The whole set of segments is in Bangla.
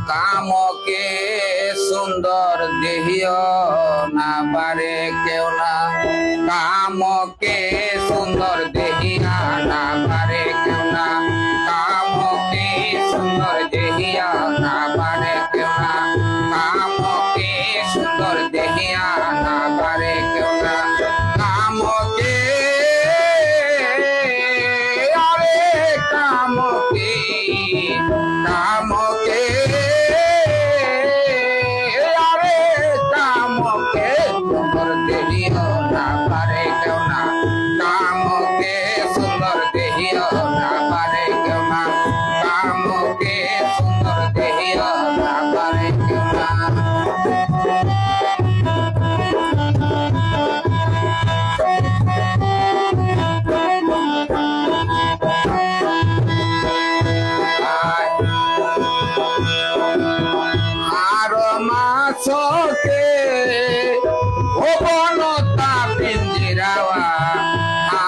কামকে সুন্দর দেহিও না পারে কেউ না, কামকে সুন্দর দেহিয়া না পারে কেউ না, কামকে সুন্দর দেহিয়া না পারে কেউ না, কামকে সুন্দর দেহিয়া না পারে কেউ না, কামকে আরে কামকে কামকে আরে কামকে সুন্দর দেহিও না পারে কেউ না, কামকে সুন্দর দেহিও না পারে কেউ না, কামকে সুন্দর দেহিও না পারে কেউ না। মাছকে বনতা পিঞ্জিরাওয়া,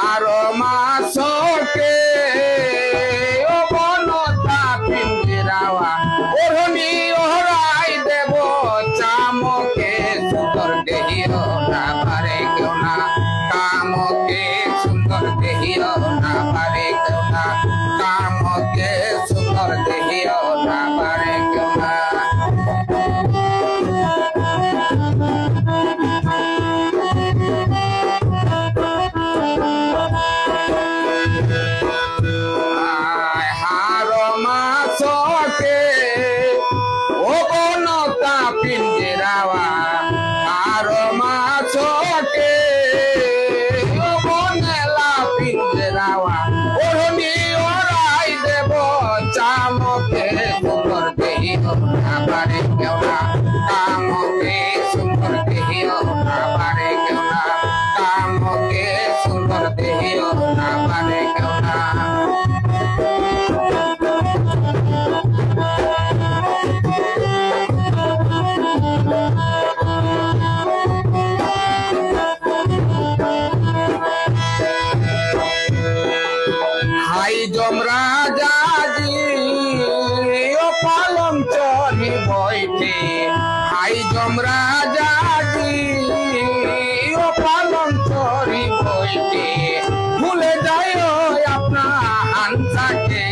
আর মাছকে বনতা পিঞ্জিরাওয়া, ওরনি ওহরাই দেব চামকে সুন্দর দেহিও না পারে কেউ না, কামকে সুন্দর দেহিও না পারে কেউ না, কামকে সুন্দর দেহিও না পারে কেউ না। পিঞ্জিরাওয়া, আর মাছকে বনেলা পিঞ্জিরাওয়া, ওরনি ওরাই দেব চামকে সুন্দর দেহিও না পারে কেউ না, কামকে সুন্দর দেহিও না পারে কেউ না, কামকে সুন্দর দেহিও না পারে কেউ না। যমরাজাজি ও পালং চড়ি বইতে, হাই যমরাজাজি ও পালং চড়ি বইতে, ভুলে যায় আপনার হানসাকে,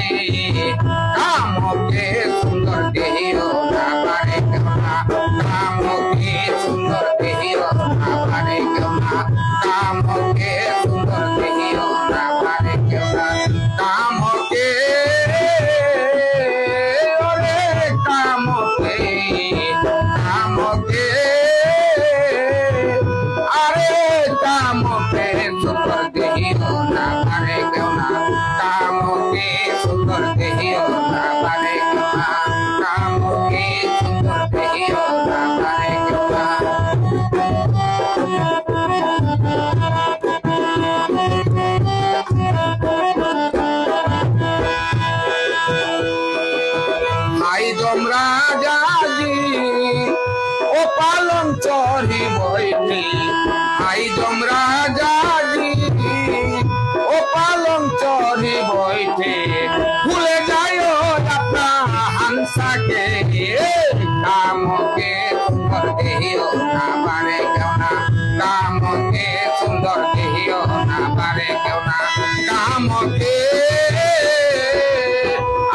কামকে সুন্দর দেহিও না পারে কেউ না, কামকে সুন্দর দেহিও না পারে কেউ না, কামকে সুন্দর দেহিও না পারে কেউ না, কামকে ওরে কামকে কামকে আরে কামকে সুন্দর দেহিও না পারে কেউ না, কামকে সুন্দর দেহিও না পারে কেউ না, কামকে সুন্দর দেহিও না পারে কেউ না। যমরাজাজি ও পালং চড়ি বইতে, হাই যমরাজাজি ও পালং চড়ি বইতে, ভুলে যায় আপনার হানসাকে, কামকে সুন্দর দেহিও না পারে কেউ না, কামকে সুন্দর দেহিও না পারে কেউ না, কামকে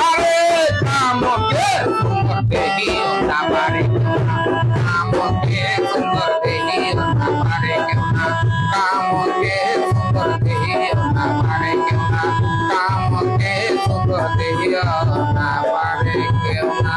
আরে কামকে সুন্দর দেহিও না পারে কেউ না, কামকে সুন্দর দেহিও না পারে কেউ না, কামকে সুন্দর দেহিও না পারে কেউ না, কামকে সুন্দর দেহিও না পারে কেউ না।